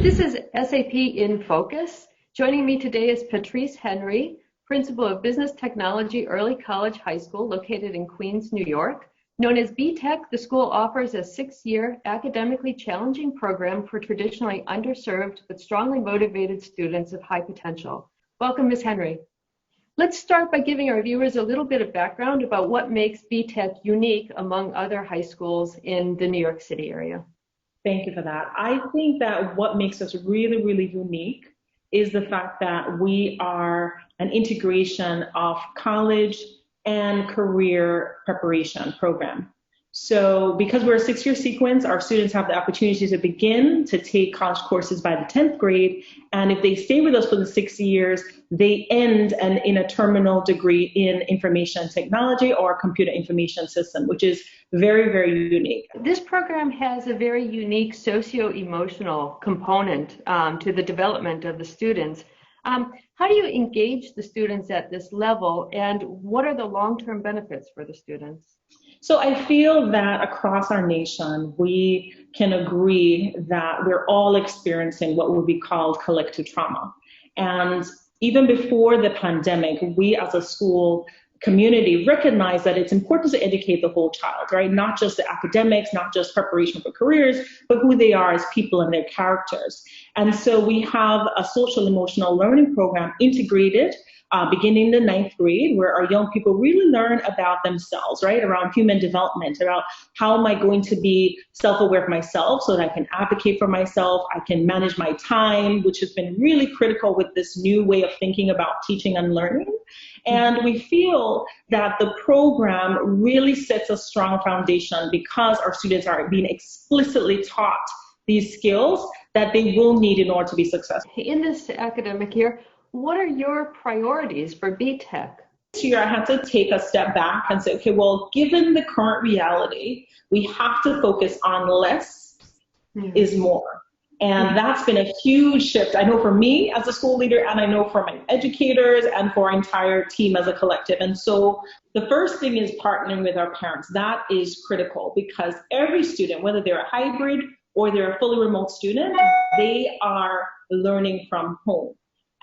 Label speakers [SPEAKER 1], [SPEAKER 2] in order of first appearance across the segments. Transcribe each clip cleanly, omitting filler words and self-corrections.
[SPEAKER 1] This is SAP in Focus. Joining me today is Patrice Henry, Principal of Business Technology Early College High School located in Queens, New York. Known as VTEC, the school offers a 6-year academically challenging program for traditionally underserved but strongly motivated students of high potential. Welcome, Ms. Henry. Let's start by giving our viewers a little bit of background about what makes VTEC unique among other high schools in the New York City area.
[SPEAKER 2] Thank you for that. I think that what makes us really, really unique is the fact that we are an integration of college and career preparation program. So because we're a 6-year sequence, our students have the opportunity to begin to take college courses by the 10th grade. And if they stay with us for the 6 years, they end in a terminal degree in information technology or computer information system, which is very, very unique.
[SPEAKER 1] This program has a very unique socio-emotional component to the development of the students. How do you engage the students at this level, and what are the long-term benefits for the students?
[SPEAKER 2] So I feel that across our nation, we can agree that we're all experiencing what would be called collective trauma. And even before the pandemic, we as a school community recognize that it's important to educate the whole child, right? Not just the academics, not just preparation for careers, but who they are as people and their characters. And so we have a social emotional learning program integrated beginning in the 9th grade, where our young people really learn about themselves, right? Around human development, about how am I going to be self-aware of myself so that I can advocate for myself, I can manage my time, which has been really critical with this new way of thinking about teaching and learning. And we feel that the program really sets a strong foundation because our students are being explicitly taught these skills that they will need in order to be successful.
[SPEAKER 1] In this academic year, what are your priorities for VTEC?
[SPEAKER 2] This year, I had to take a step back and say, okay, well, given the current reality, we have to focus on less is more. And that's been a huge shift. I know for me as a school leader, and I know for my educators and for our entire team as a collective. And so the first thing is partnering with our parents. That is critical because every student, whether they're a hybrid or they're a fully remote student, they are learning from home.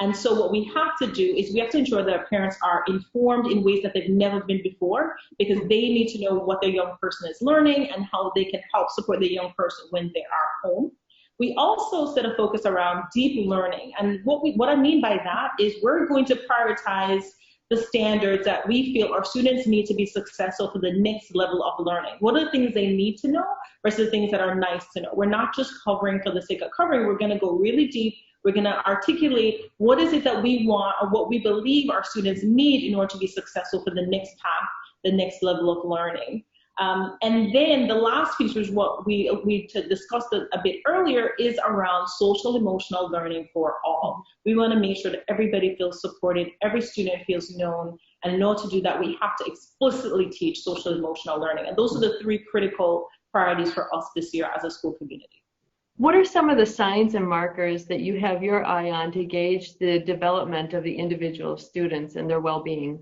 [SPEAKER 2] And so what we have to do is we have to ensure that our parents are informed in ways that they've never been before, because they need to know what their young person is learning and how they can help support the young person when they are home. We also set a focus around deep learning. And what I mean by that is we're going to prioritize the standards that we feel our students need to be successful for the next level of learning. What are the things they need to know versus the things that are nice to know? We're not just covering for the sake of covering. We're going to go really deep. We're going to articulate what is it that we want or what we believe our students need in order to be successful for the next path, the next level of learning. And then the last piece, which is what we discussed a bit earlier, is around social emotional learning for all. We want to make sure that everybody feels supported, every student feels known, and in order to do that, we have to explicitly teach social emotional learning. And those are the 3 critical priorities for us this year as a school community.
[SPEAKER 1] What are some of the signs and markers that you have your eye on to gauge the development of the individual students and their well-being?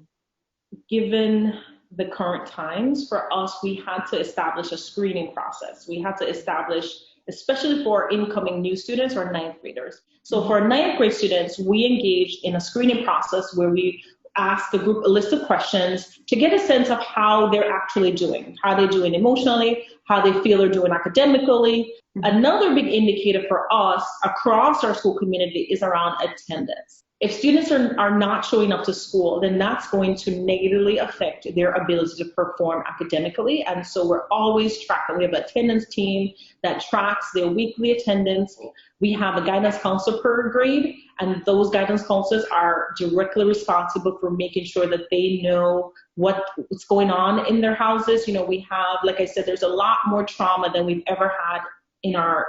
[SPEAKER 2] Given the current times, for us, we had to establish a screening process. We had to establish, especially for incoming new students or 9th graders. So for 9th grade students, we engaged in a screening process where we asked the group a list of questions to get a sense of how they're actually doing, how they're doing emotionally, how they feel they're doing academically. Another big indicator for us across our school community is around attendance. If students are not showing up to school, then that's going to negatively affect their ability to perform academically. And so we're always tracking. We have an attendance team that tracks their weekly attendance. We have a guidance counselor per grade, and those guidance counselors are directly responsible for making sure that they know what's going on in their houses. You know, we have, like I said, there's a lot more trauma than we've ever had in our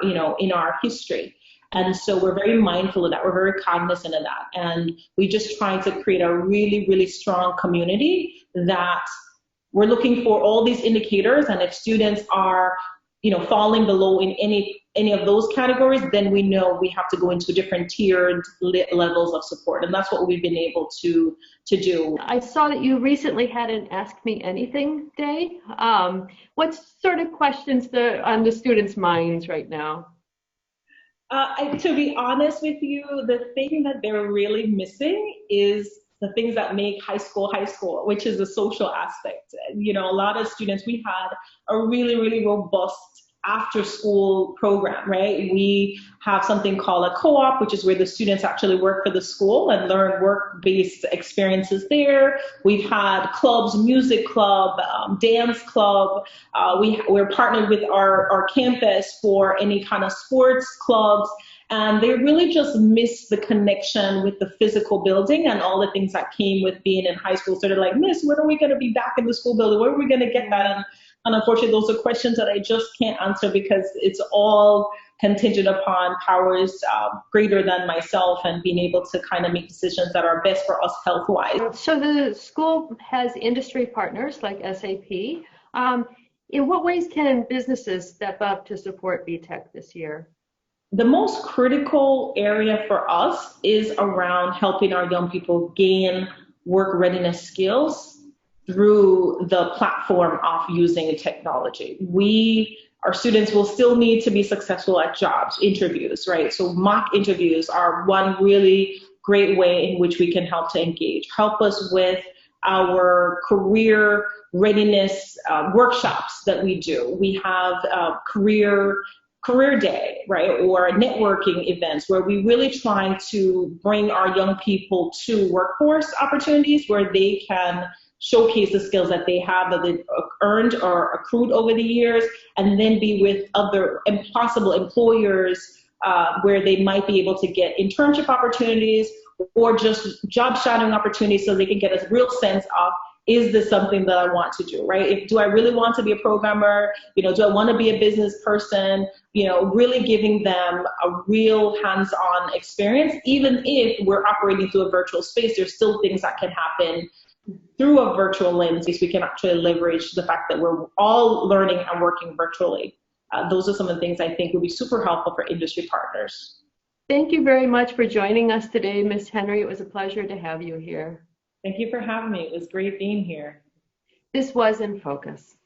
[SPEAKER 2] history. And so we're very mindful of that. We're very cognizant of that. And we just try to create a really, really strong community that we're looking for all these indicators. And if students are, falling below in any of those categories, then we know we have to go into different tiered levels of support. And that's what we've been able to do.
[SPEAKER 1] I saw that you recently had an Ask Me Anything day. What sort of questions on the students' minds right now?
[SPEAKER 2] To be honest with you, the thing that they're really missing is the things that make high school, which is the social aspect. You know, a lot of students, we had a really, really robust after school program, right? We have something called a co-op, which is where the students actually work for the school and learn work-based experiences there. We've had clubs, music club, dance club. We're partnered with our campus for any kind of sports clubs. And they really just miss the connection with the physical building and all the things that came with being in high school. So they're like, Miss, when are we going to be back in the school building? When are we going to get that? And unfortunately, those are questions that I just can't answer because it's all contingent upon powers greater than myself and being able to kind of make decisions that are best for us health-wise.
[SPEAKER 1] So the school has industry partners like SAP. In what ways can businesses step up to support VTEC this year?
[SPEAKER 2] The most critical area for us is around helping our young people gain work readiness skills through the platform of using technology. Our students will still need to be successful at jobs, interviews, right? So mock interviews are one really great way in which we can help to engage. Help us with our career readiness workshops that we do. We have career day, right, or networking events where we really try to bring our young people to workforce opportunities where they can showcase the skills that they have that they've earned or accrued over the years, and then be with other possible employers where they might be able to get internship opportunities or just job shadowing opportunities so they can get a real sense of, is this something that I want to do, right? Do I really want to be a programmer? You know, do I want to be a business person? You know, really giving them a real hands-on experience. Even if we're operating through a virtual space, there's still things that can happen through a virtual lens. We can actually leverage the fact that we're all learning and working virtually. Those are some of the things I think would be super helpful for industry partners.
[SPEAKER 1] Thank you very much for joining us today, Ms. Henry. It was a pleasure to have you here.
[SPEAKER 2] Thank you for having me. It was great being here.
[SPEAKER 1] This was In Focus.